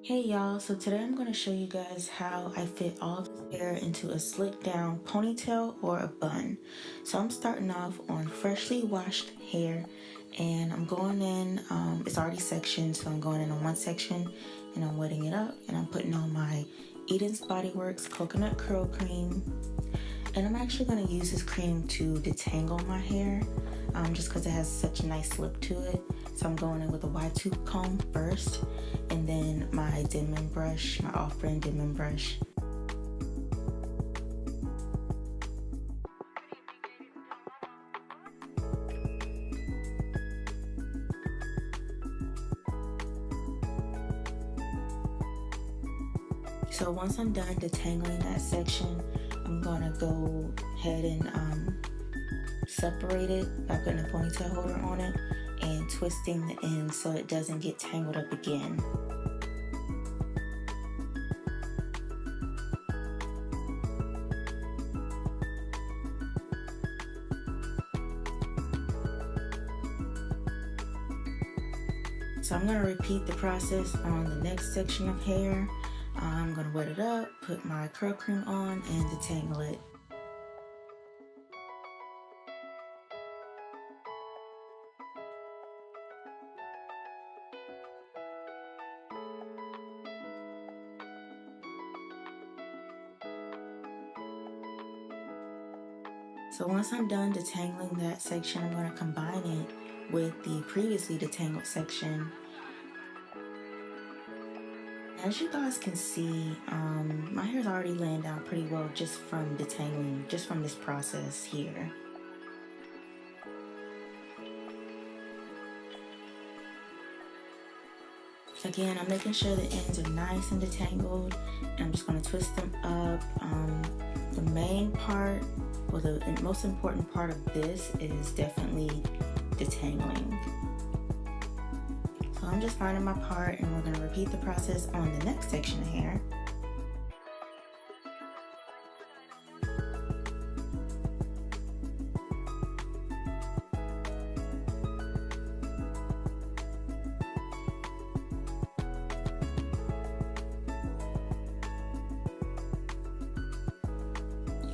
Hey y'all, so today I'm going to show you guys how I fit all this hair into a slick down ponytail or a bun. So I'm starting off on freshly washed hair and I'm going in, it's already sectioned, so I'm going in on one section and I'm wetting it up and I'm putting on my Eden's Body Works coconut curl cream. And I'm actually going to use this cream to detangle my hair just because it has such a nice slip to it. So I'm going in with a wide tooth comb first and then my Denman brush, my off-brand Denman brush. So once I'm done detangling that section, I'm going to go ahead and separate it by putting a ponytail holder on it and twisting the end so it doesn't get tangled up again. So I'm going to repeat the process on the next section of hair. I'm going to wet it up, put my curl cream on, and detangle it. So once I'm done detangling that section, I'm going to combine it with the previously detangled section. As you guys can see, my hair's already laying down pretty well just from detangling, just from this process here. Again, I'm making sure the ends are nice and detangled, and I'm just going to twist them up. The main part, well, the most important part of this is definitely detangling. So I'm just finding my part, and we're going to repeat the process on the next section of hair.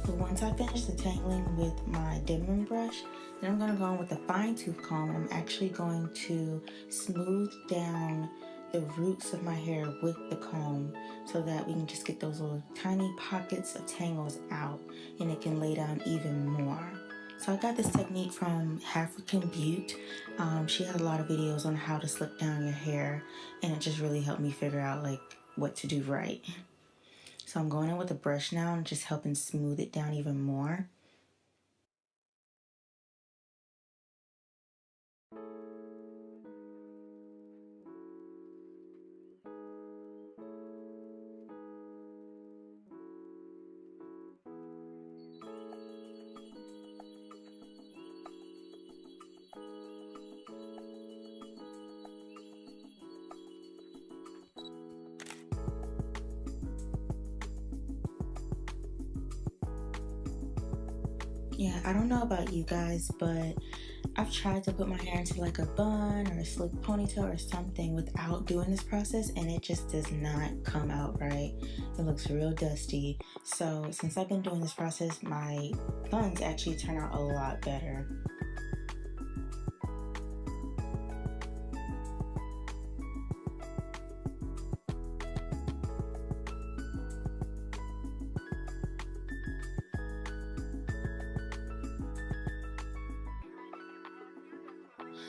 So once I finish detangling with my Denman brush, then I'm going to go in with a fine tooth comb and I'm actually going to smooth down the roots of my hair with the comb so that we can just get those little tiny pockets of tangles out and it can lay down even more. So I got this technique from African Butte. She had a lot of videos on how to slick down your hair and it just really helped me figure out like what to do right. So I'm going in with a brush now and just helping smooth it down even more. Yeah, I don't know about you guys, but I've tried to put my hair into like a bun or a slick ponytail or something without doing this process and it just does not come out right. It looks real dusty. So since I've been doing this process, my buns actually turn out a lot better.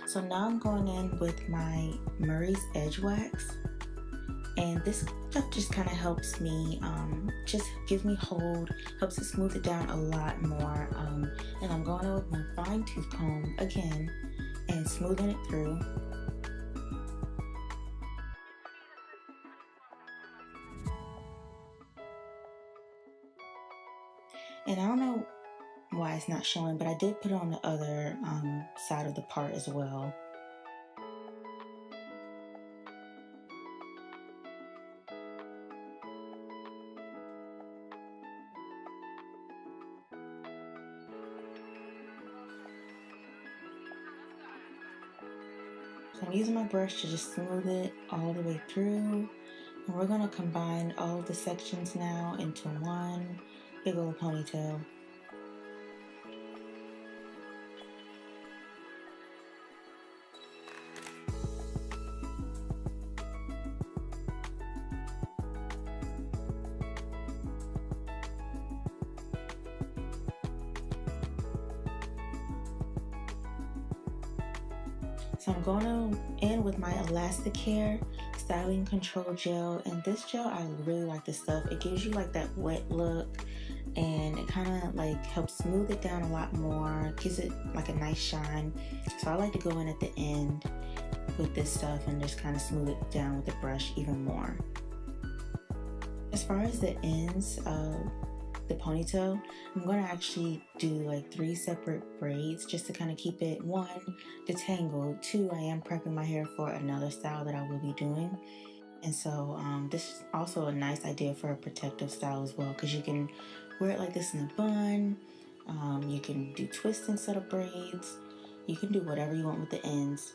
So now I'm going in with my Murray's Edge Wax. And this stuff just kind of helps me, just give me hold, helps it smooth it down a lot more. And I'm going in with my fine tooth comb again and smoothing it through. And I don't know why it's not showing, but I did put it on the other side of the part as well. So I'm using my brush to just smooth it all the way through. And we're gonna combine all of the sections now into one big old ponytail. So I'm going in with my elastic hair styling control gel, and this gel, I really like this stuff. It gives you like that wet look, and it kind of like helps smooth it down a lot more, gives it like a nice shine. So I like to go in at the end with this stuff and just kind of smooth it down with the brush even more. As far as the ends of the ponytail, I'm going to actually do like 3 separate braids just to kind of keep it, 1, detangled, 2, I am prepping my hair for another style that I will be doing. And so this is also a nice idea for a protective style as well, because you can wear it like this in a bun, you can do twists instead of braids, you can do whatever you want with the ends.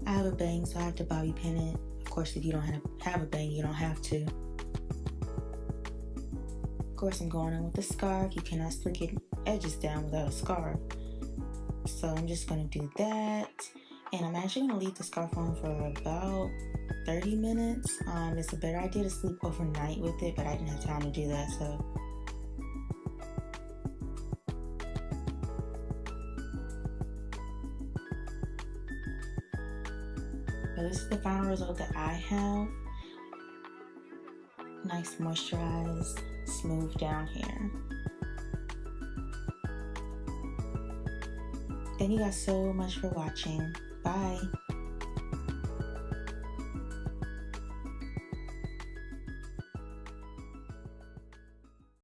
I have a bang, so I have to bobby pin it. Of course, if you don't have a bang, you don't have to. Of course, I'm going in with a scarf. You cannot slick your edges down without a scarf. So I'm just going to do that. And I'm actually going to leave the scarf on for about 30 minutes. It's a better idea to sleep overnight with it, but I didn't have time to do that, so. So this is the final result that I have. Nice moisturized, smooth down hair. Thank you guys so much for watching. Bye.